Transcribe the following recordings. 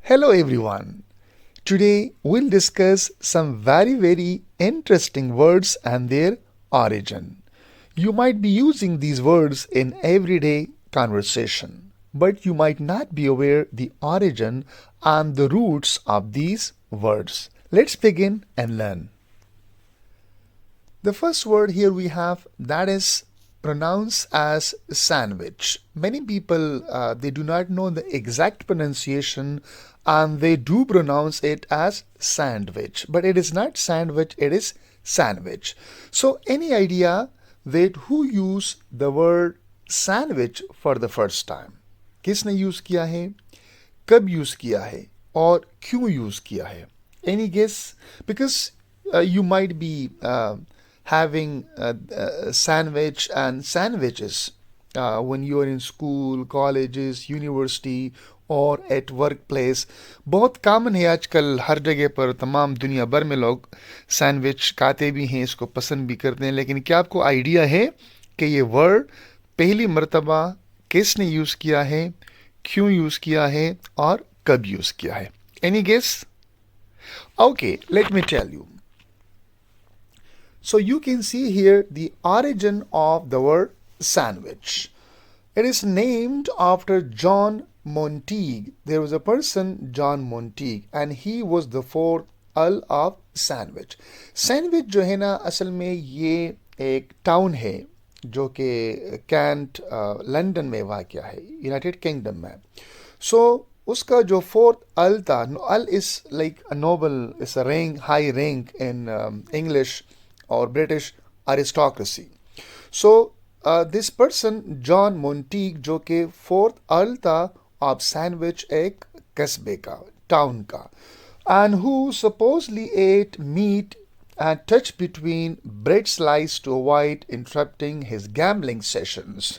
Hello everyone. Today we'll discuss some very interesting words and their origin. You might be using these words in everyday conversation, but you might not be aware the origin and the roots of these words. Let's begin and learn. The first word here we have that is pronounced as sandwich. Many people they do not know the exact pronunciation and they do pronounce it as sandwich, but it is not sandwich, it is sandwich. So any idea that who used the word sandwich for the first time? किसने use किया है, कब use किया है और क्यों use किया है? Any guess? Because you might be having a sandwich and sandwiches when you are in school, colleges, university और एट वर्क प्लेस. बहुत कॉमन है आजकल, हर जगह पर तमाम दुनिया भर में लोग सैंडविच खाते भी हैं, इसको पसंद भी करते हैं. लेकिन क्या आपको आइडिया है कि ये वर्ड पहली मर्तबा किसने यूज़ किया है, क्यों यूज़ किया है और कब यूज़ किया है? Any guess? Okay, let me tell you. So you can see here the origin of the word sandwich. It is named after John Montague. There was a person, John Montague, and he was the fourth Earl of Sandwich. Sandwich जो है ना, असल में ये एक town है जो कि कैंट लंदन में वाक़या है, यूनाइटेड किंगडम में. सो उसका जो फोर्थ अल था, all is like a Nobel, is a rank, high rank in English or British aristocracy. So this person John Montague जो कि फोर्थ अर्ल था ऑफ सैंडविच, एक कस्बे का, टाउन का, and who supposedly ate meat and touched between bread slice to avoid interrupting his gambling sessions.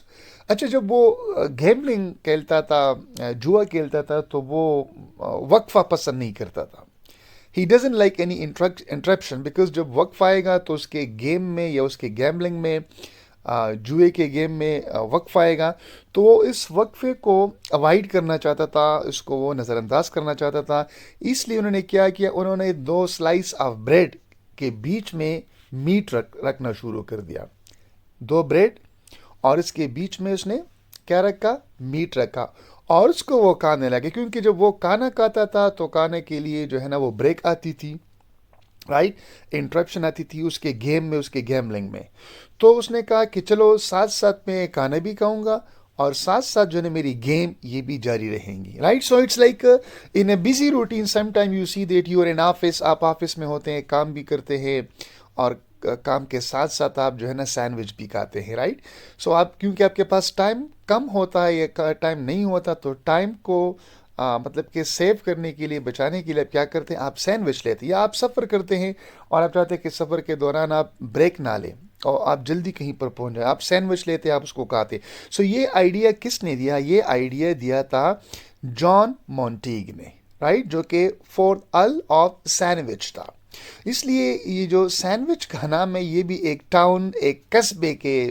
अच्छा, जब वो गैम्बलिंग खेलता था, जुआ खेलता था, तो वो वक्फा पसंद नहीं करता था. He doesn't like any interruption, because जब वक्फ आएगा तो उसके गेम में या उसके गैम्बलिंग में, जुए के गेम में वक्फ आएगा, तो वो इस वक्फे को अवॉइड करना चाहता था, इसको वो नज़रअंदाज करना चाहता था. इसलिए उन्होंने क्या किया, उन्होंने 2 स्लाइस ऑफ ब्रेड के बीच में मीट रखना शुरू कर दिया. 2 ब्रेड और इसके बीच में उसने क्या रखा, मीट रखा, और उसको वो खाने लगे. क्योंकि जब वो खाना खाता था तो खाने के लिए जो है ना वो ब्रेक आती थी, राइट, इंटरप्शन आती थी उसके गेम में, उसके गैम्बलिंग में. तो उसने कहा कि चलो साथ साथ में खाना भी खाऊंगा और साथ साथ जो है मेरी गेम ये भी जारी रहेंगी, right. So it's like in a busy routine, some time you see that you are in office, आप ऑफिस में होते हैं, काम भी करते हैं और काम के साथ साथ आप जो है ना सैंडविच भी खाते हैं, राइट. सो आप, क्योंकि आपके पास टाइम कम होता है या टाइम नहीं होता, तो टाइम को मतलब कि सेव करने के लिए, बचाने के लिए आप क्या करते हैं, आप सैंडविच लेते हैं. या आप सफ़र करते हैं और आप चाहते हैं कि सफ़र के दौरान आप ब्रेक ना लें और आप जल्दी कहीं पर पहुंच जाए, आप सैंडविच लेते हैं, आप उसको खाते. सो ये आइडिया किसने दिया? ये आइडिया दिया था जॉन मॉन्टेग ने, राइट, जो कि फोर्थ अर्ल ऑफ सैंडविच था. इसलिए ये जो सैंडविच का नाम है, ये भी एक टाउन, एक कस्बे के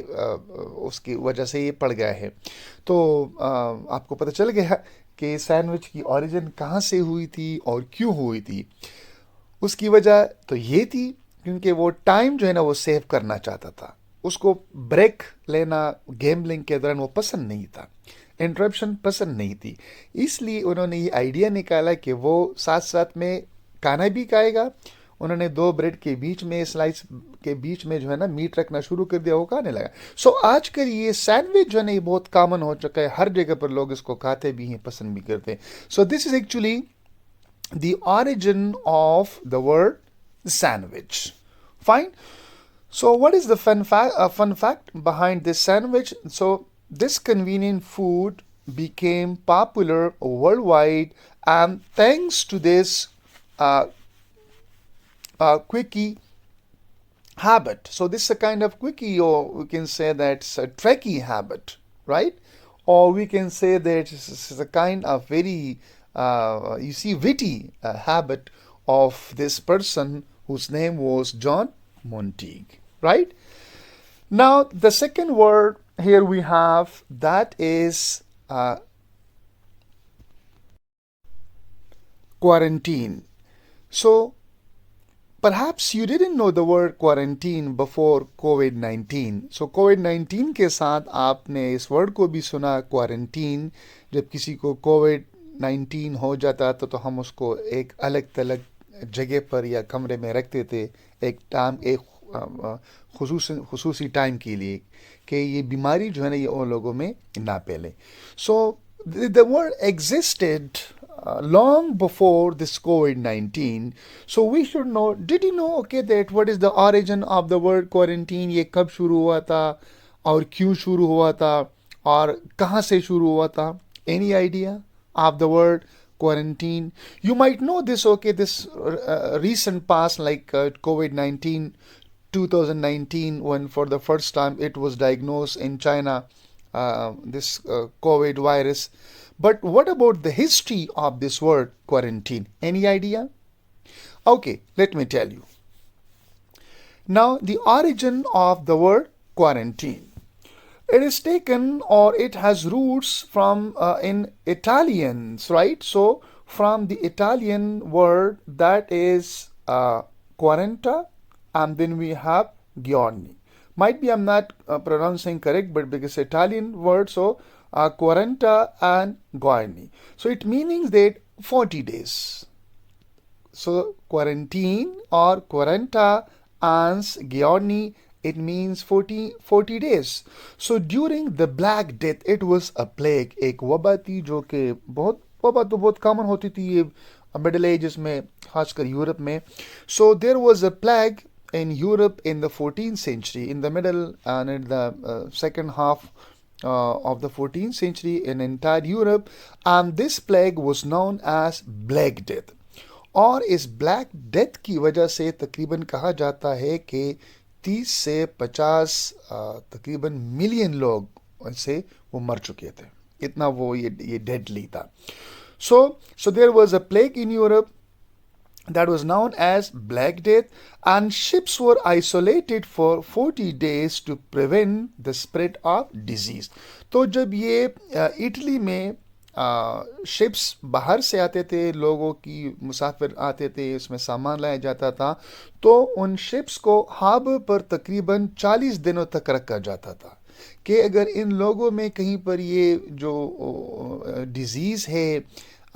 उसकी वजह से ये पड़ गया है. तो आपको पता चल गया कि सैंडविच की ओरिजिन कहाँ से हुई थी और क्यों हुई थी. उसकी वजह तो ये थी क्योंकि वो टाइम जो है ना वो सेव करना चाहता था, उसको ब्रेक लेना गेमलिंग के दौरान वो पसंद नहीं था, इंटरप्शन पसंद नहीं थी. इसलिए उन्होंने ये आइडिया निकाला कि वो साथ साथ में खाना भी खाएगा. उन्होंने 2 ब्रेड के बीच में, स्लाइस के बीच में जो है ना मीट रखना शुरू कर दिया, वो खाने लगा. सो आजकल ये सैंडविच जो है ना ये बहुत कॉमन हो चुका है, हर जगह पर लोग इसको खाते भी हैं, पसंद भी करते हैं. So this is actually the origin of the word sandwich. Fine. So, what is the fun fact behind this sandwich? So, this convenient food became popular worldwide, and thanks to this uh, quickie habit. So, this is a kind of quickie, or we can say that's a trekkie habit, right? Or we can say that this is a kind of very you see, witty habit of this person whose name was John Montague, right? Now, the second word here we have that is quarantine. So perhaps you didn't know the word quarantine before COVID-19. So COVID-19 के साथ आपने इस word को भी सुना quarantine. जब किसी को COVID-19 हो जाता तो हम उसको एक अलग थलग जगह पर या कमरे में रखते थे एक खुसूसी टाइम के लिए कि ये बीमारी जो है ना ये और लोगों में ना फैले. सो the word existed long before this COVID-19. So we should know, did you know, okay, that what is the origin of the word quarantine? ये कब शुरू हुआ था और क्यों शुरू हुआ था और कहाँ से शुरू हुआ था? Any idea of the word quarantine? You might know this, okay, this recent past like COVID-19, 2019, when for the first time it was diagnosed in China, this COVID virus. But what about the history of this word quarantine? Any idea? Okay, let me tell you. Now, the origin of the word quarantine. It is taken or it has roots from in Italians, right? So, from the Italian word that is quaranta, and then we have giorni. Might be I'm not pronouncing correct, but because Italian word, so quaranta and giorni. So it means that 40 days. So quarantine or quaranta and giorni, it means 40 days. So during the Black Death, it was a plague. एक वबा थी जो कि वबा तो बहुत common होती थी ये मिडिल एजेस में, खासकर यूरोप में. So there was a plague in Europe in the 14th century, in the middle and in the second half of the 14th century in entire Europe, and this plague was known as Black Death. और इस black death की वजह से तकरीबन कहा जाता है कि 30 से 50 तकरीबन मिलियन लोग से वो मर चुके थे. इतना वो ये डेडली था. So there was a plague in Europe that was known as Black Death, and ships were isolated for 40 days to prevent the spread of disease. तो जब ये इटली में शिप्स बाहर से आते थे, लोगों की मुसाफिर आते थे, उसमें सामान लाया जाता था, तो उन शिप्स को हार्बर पर तकरीबन 40 दिनों तक रखा जाता था कि अगर इन लोगों में कहीं पर ये जो डिजीज़ है,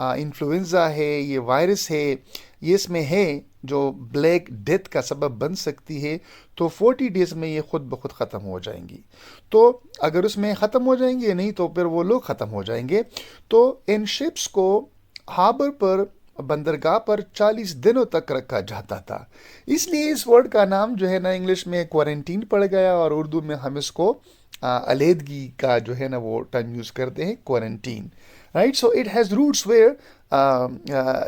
इन्फ्लुएंजा है, ये वायरस है, ये इसमें है जो ब्लैक डेथ का सबब बन सकती है, तो 40 डेज में ये खुद ब खुद ख़त्म हो जाएंगी. तो अगर उसमें ख़त्म हो जाएंगे, नहीं तो फिर वो लोग ख़त्म हो जाएंगे. तो इन शिप्स को हार्बर पर, बंदरगाह पर 40 दिनों तक रखा जाता था. इसलिए इस वर्ड का नाम जो है ना इंग्लिश में क्वारंटीन पड़ गया, और उर्दू में हम इसको अलीदगी का जो है ना वो टर्म यूज़ करते हैं, quarantine. Right, so it has roots where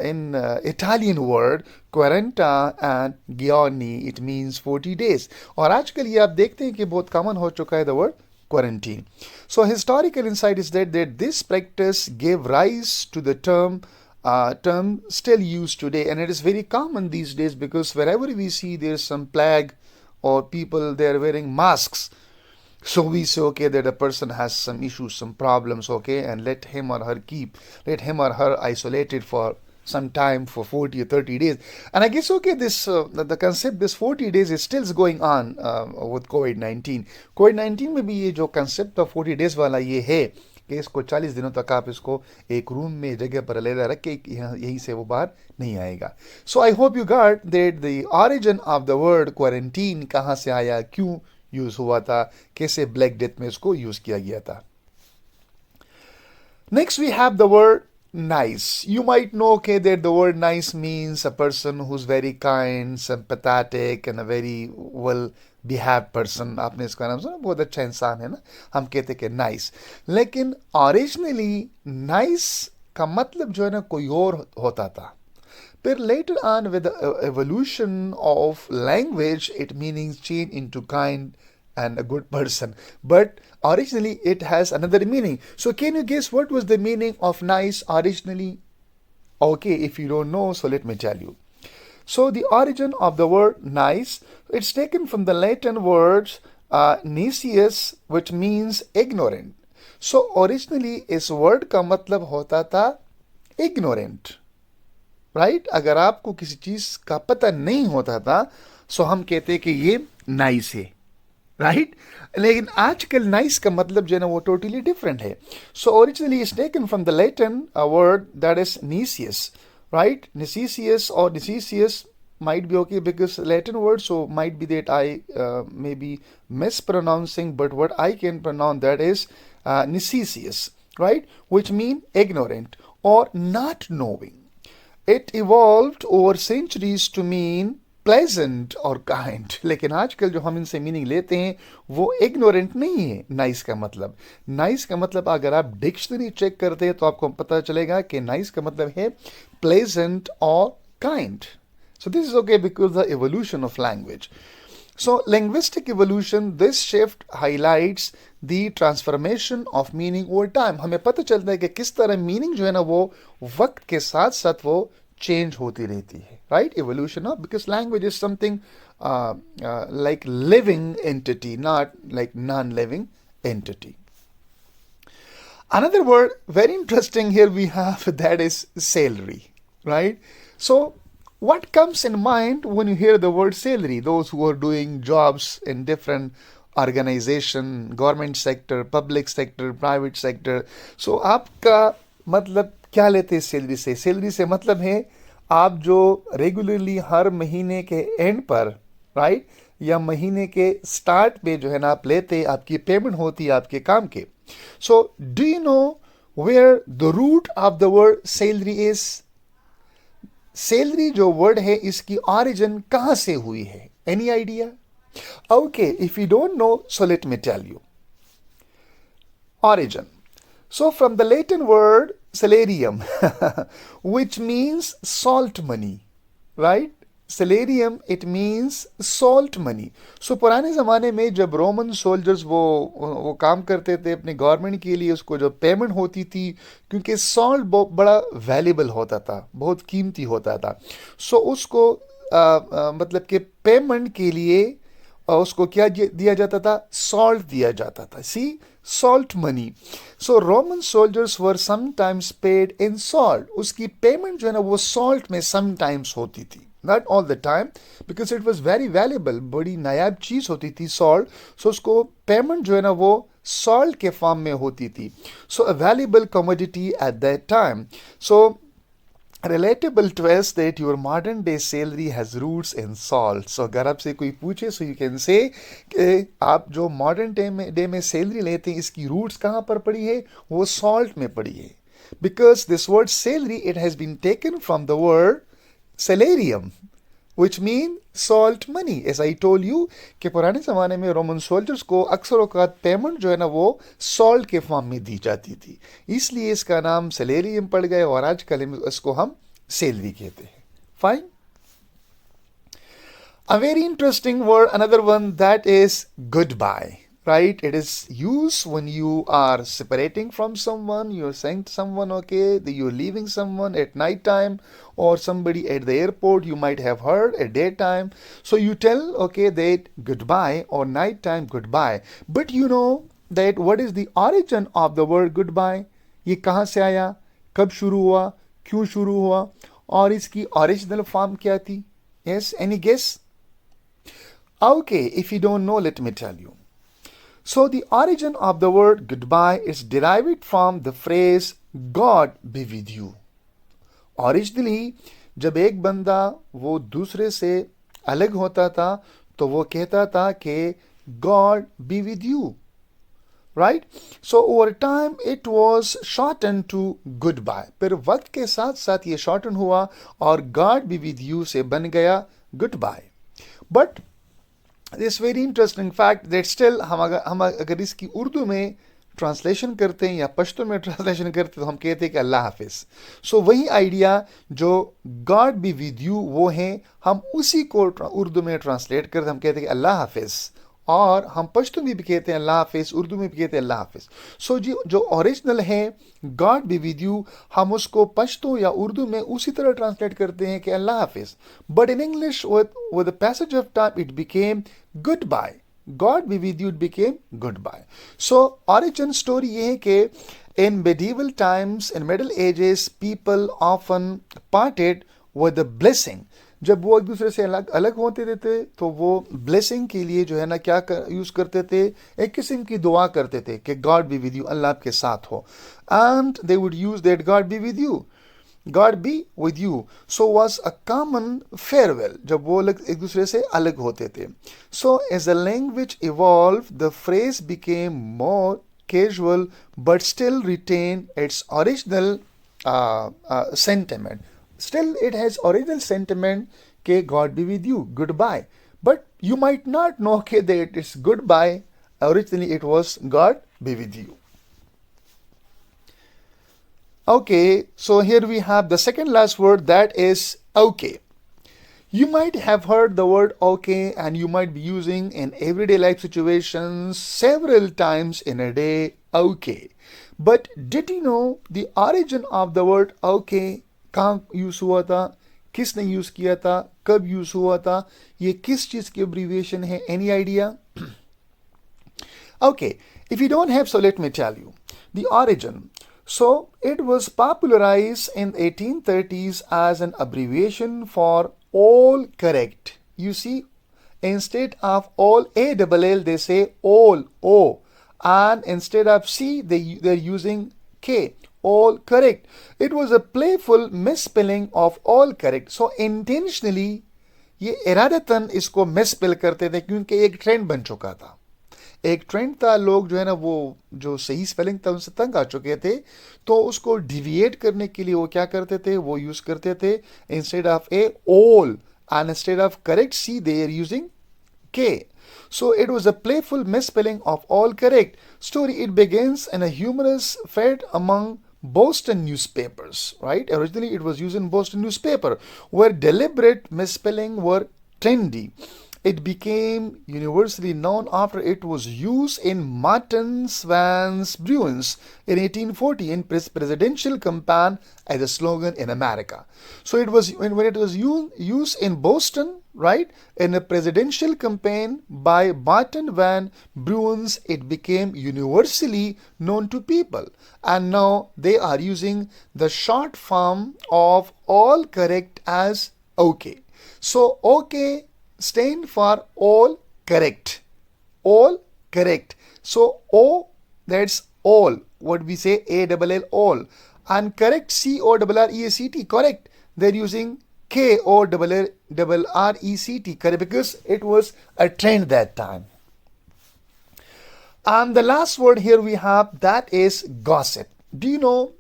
in Italian word quaranta and giorni, it means 40 days. और आजकल ये आप देखते हैं कि बहुत कॉमन हो चुका है the word quarantine. So historical insight is that this practice gave rise to the term still used today, and it is very common these days because wherever we see there's some plague or people they are wearing masks. So we say, okay, that a person has some issues, some problems, okay, and let him or her isolated for some time, for 40 or 30 days. And I guess, okay, this the concept, this 40 days is still going on with COVID-19. COVID-19 में भी ये जो concept of 40 days वाला ये है कि इसको 40 दिनों तक आप इसको एक रूम में जगह पर अलग रख के यहीं से वो बाहर नहीं आएगा. So I hope you got that the origin of the word quarantine कहाँ से आया, क्यों यूज हुआ था, कैसे ब्लैक डेथ में इसको यूज किया गया था. Next we have the word nice. You might know, okay, that the word nice means a person who's very kind, sympathetic and a very well behaved person. आपने इसका नाम सुना, बहुत अच्छा इंसान है ना, हम कहते कि nice. लेकिन originally nice का मतलब जो है ना कोई और होता था. But later on, with the evolution of language, it means change into kind and a good person. But originally, it has another meaning. So, can you guess what was the meaning of nice originally? Okay, if you don't know, so let me tell you. So, the origin of the word nice, it's taken from the Latin words nicius, which means ignorant. So, originally, इस word का मतलब होता था ignorant. Right. अगर आपको किसी चीज का पता नहीं होता था सो हम कहते कि ये नाइस है, राइट। लेकिन आजकल नाइस का मतलब जो है ना वो टोटली डिफरेंट है। So originally is taken from the Latin word that is nescius, right. Nescius और nescius might be okay because Latin word, so might be that I may be mispronouncing, but what I can pronounce that is necessious, right, which mean ignorant or not knowing. It evolved over centuries to mean pleasant और kind, लेकिन आजकल जो हम इनसे meaning लेते हैं वो ignorant नहीं है नाइस का मतलब। नाइस का मतलब अगर आप डिक्शनरी चेक करते हैं तो आपको पता चलेगा कि नाइस का मतलब है प्लेजेंट और kind. So this is okay because the evolution of language. So linguistic evolution, this shift highlights the transformation of meaning over time. हमें पता चलता है कि किस तरह मीनिंग जो है ना वो वक्त के साथ साथ वो चेंज होती रहती है, right? Evolution of, because language is something like living entity, not like non-living entity. Another word very interesting here we have that is salary, right? So what comes in mind when you hear the word salary? Those who are doing jobs in different organization, government sector, public sector, private sector. So आपका मतलब क्या लेते हैं salary से? Salary से मतलब है आप जो रेगुलरली हर महीने के एंड पर, राइट, या महीने के स्टार्ट पे जो है ना आप लेते, आपकी पेमेंट होती है आपके काम के। So do you know where the root of the word salary is? Salary जो वर्ड है इसकी ऑरिजिन कहां से हुई है? Any idea? Okay, if you don't know so let me tell you origin. So from the Latin word salarium which means salt money, right? Salarium, it means salt money. So पुराने ज़माने में जब Roman soldiers वो काम करते थे अपने government के लिए, उसको जो पेमेंट होती थी, क्योंकि सॉल्ट बहुत बड़ा वैल्यूबल होता था, बहुत कीमती होता था, सो उसको मतलब कि पेमेंट के लिए उसको क्या दिया जाता था? सॉल्ट दिया जाता था। See, salt money. So Roman soldiers were sometimes paid in salt. उसकी पेमेंट जो है ना वो सॉल्ट में समटाइम्स होती थी, not all the time, because it was very valuable, बड़ी नायाब चीज होती थी सॉल्ट। सो उसको पेमेंट जो है ना वो सॉल्ट के फॉर्म में होती थी। So a valuable commodity at that time. So relatable twist that your modern day salary has roots in salt. So अगर आपसे कोई पूछे so you can say कि आप जो मॉडर्न डे में सैलरी लेते हैं इसकी रूट्स कहाँ पर पड़ी है? वो सॉल्ट में पड़ी है। Because this word salary, it has been taken from the word salarium, which mean salt money. As I told you कि पुराने ज़माने में रोमन सोल्जर्स को अक्सर औकात पेमेंट जो है ना वो सॉल्ट के फॉर्म में दी जाती थी, इसलिए इसका नाम सैलरियम पड़ गया और आजकल इसको हम सैलरी कहते हैं। Fine. A very interesting word, another one, that is goodbye. Right? It is used when you are separating from someone, you're saying to someone, okay, that you're leaving someone at night time, or somebody at the airport you might have heard at daytime. So you tell, okay, that goodbye or nighttime goodbye. But you know that what is the origin of the word goodbye? ये कहाँ से आया, कब शुरू हुआ, क्यों शुरू हुआ, और इसकी ओरिजिनल फॉर्म क्या थी? Yes, any guess? Okay, if you don't know, let me tell you. So the origin of the word goodbye is derived from the phrase God be with you. Originally, जब एक बंदा वो दूसरे से अलग होता था तो वो कहता था कि God be with you, right? So over time it was shortened to goodbye. फिर वक्त के साथ साथ ये shorten हुआ और God be with you से बन गया goodbye. But this very interesting fact that still हम अगर इसकी उर्दू में ट्रांसलेशन करते हैं या पश्तो में ट्रांसलेशन करते हैं तो हम कहते हैं कि अल्लाह हाफिज। सो वही आइडिया जो गॉड बी विद यू वो है, हम उसी को उर्दू में ट्रांसलेट करते हम कहते हैं कि अल्लाह हाफिज, और हम पश्तो में भी कहते हैं अल्लाह हाफिज, उर्दू में भी कहते हैं अल्लाह हाफिज। सो जी जो ओरिजिनल है गॉड बी विद यू, हम उसको पश्तो या उर्दू में उसी तरह ट्रांसलेट करते हैं कि अल्लाह हाफिज। But in English with the passage of time it became goodbye. God be with you, it became goodbye. So origin story ये है कि in medieval times, in Middle Ages, people often parted with the blessing. जब वो एक दूसरे से अलग अलग होते थे तो वो ब्लेसिंग के लिए जो है ना क्या यूज करते थे, एक किस्म की दुआ करते थे कि God be with you, Allah आपके साथ हो, and they would use that God be with you, God be with you. So was a common farewell जब वो लोग एक दूसरे से अलग होते थे। So as the language evolve the phrase became more casual but still retain its original sentiment. Still it has original sentiment ke God be with you, goodbye. But you might not know ke that it's goodbye. Originally it was God be with you. Okay, so here we have the second last word, that is okay. You might have heard the word okay and you might be using in everyday life situations several times in a day, okay. But did you know the origin of the word okay? कहाँ use हुआ था, किसने use किया था, कब use हुआ था, ये किस चीज की abbreviation है? Any idea? Okay, if you don't have, so let me tell you the origin. So it was popularized in 1830s as an abbreviation for all correct. You see, instead of all ALL, they say all O, and instead of C, they're using K. All correct. It was a playful misspelling of all correct. So intentionally, ये इरादतन इसको मिसस्पेल करते थे क्योंकि एक trend बन चुका था, एक ट्रेंड था, लोग जो है ना वो जो सही स्पेलिंग था उनसे तंग आ चुके थे, तो उसको डिविएट करने के लिए वो क्या करते थे, वो यूज करते थे instead of A all and instead of correct C they are using K. So it was a playful misspelling of all correct. Story, it begins in a humorous fad among Boston newspapers, right? Originally it was used in Boston newspaper where deliberate misspelling were trendy. It became universally known after it was used in Martin Swan's Bruins in 1840 in presidential campaign as a slogan in America. So it was when it was used in Boston, right, in a presidential campaign by Martin Van Bruins, it became universally known to people. And now they are using the short form of all correct as OK. So OK stand for all correct. All correct. So O, that's all. What we say ALL, all. And correct, CORREACT, correct. They're using KORRECT, correct, because it was a trend that time. And the last word here we have, that is gossip. Do you know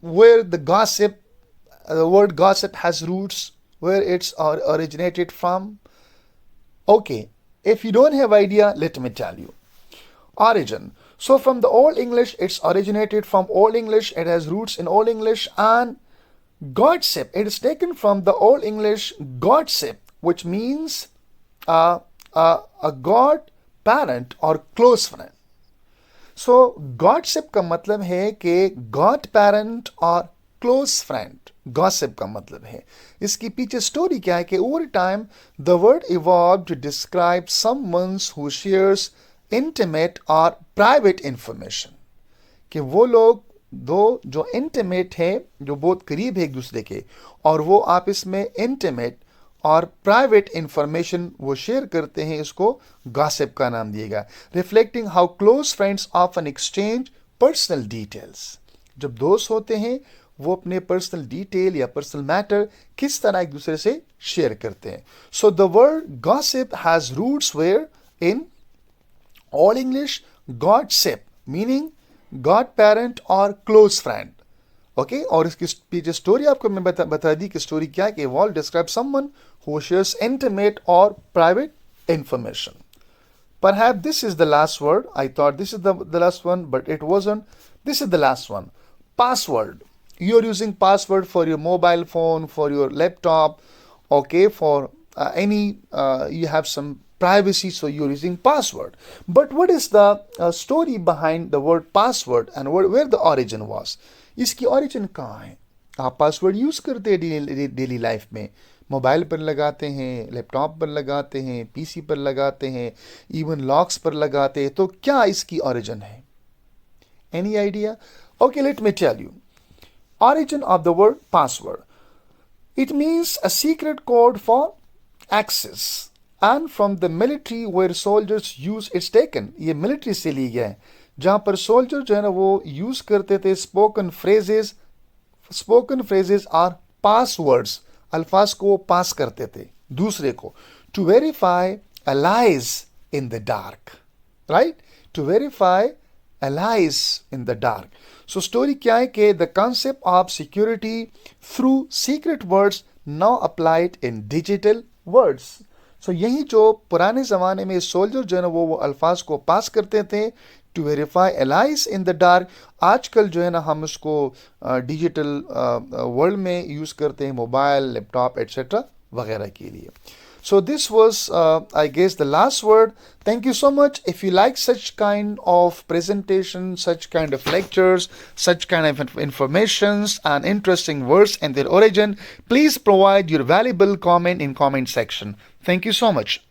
where the gossip, the word gossip has roots, where it's originated from? Okay, if you don't have idea, let me tell you. Origin. So from the Old English, it's originated from Old English. It has roots in Old English. And gossip, it is taken from the Old English gossip, which means a god parent or close friend. So gossip का मतलब है कि god parent और close friend. Gossip का मतलब है, इसकी पीछे स्टोरी क्या है कि over time the word evolve to describe someone who shares intimate और प्राइवेट इंफॉर्मेशन, कि वो लोग दो जो इंटीमेट है, जो बहुत करीब है एक दूसरे के, और वो आपस में इंटीमेट और प्राइवेट इंफॉर्मेशन वो शेयर करते हैं, इसको गॉसिप का नाम दिएगा। Reflecting how close friends often exchange personal details. जब दोस्त होते हैं वो अपने पर्सनल डिटेल या पर्सनल मैटर किस तरह एक दूसरे से शेयर करते हैं। So the word gossip has roots where in old English godsip meaning god parent और क्लोज फ्रेंड। ओके, और इसकी पीछे स्टोरी आपको मैं बता दी कि स्टोरी क्या है कि wall describe someone who shares intimate और private information. Perhaps this is the last word. I thought this is the last one, but it wasn't. This is the last one. Password. You're using password for your mobile phone, for your laptop, okay, for any, you have some privacy, so you're using password. But what is the story behind the word password and where the origin was? इसकी origin कहाँ है? आप password use करते हैं daily life में, mobile पर लगाते हैं, लैपटॉप पर लगाते हैं, पीसी पर लगाते हैं, इवन लॉक्स पर लगाते हैं, तो क्या इसकी origin है? Any idea? Okay, let me tell you. Origin of the word password. It means a secret code for access. And from the military where soldiers use it's taken. ये military से ली गया है जहां पर soldier जो है ना वो यूज करते थे spoken phrases are passwords. अल्फाज को वो पास करते थे दूसरे को. To verify allies in the dark. Right? To verify allies in the dark. So story क्या है कि the concept of security through secret words now applied in digital words. So यही जो पुराने ज़माने में सोल्जर जो है ना वो अल्फाज को पास करते थे to verify allies in the dark, आजकल जो है ना हम उसको डिजिटल वर्ल्ड में यूज़ करते हैं मोबाइल, लैपटॉप एट्सेट्रा वगैरह के लिए. So this was, I guess, the last word. Thank you so much. If you like such kind of presentation, such kind of lectures, such kind of informations and interesting words and their origin, please provide your valuable comment in comment section. Thank you so much.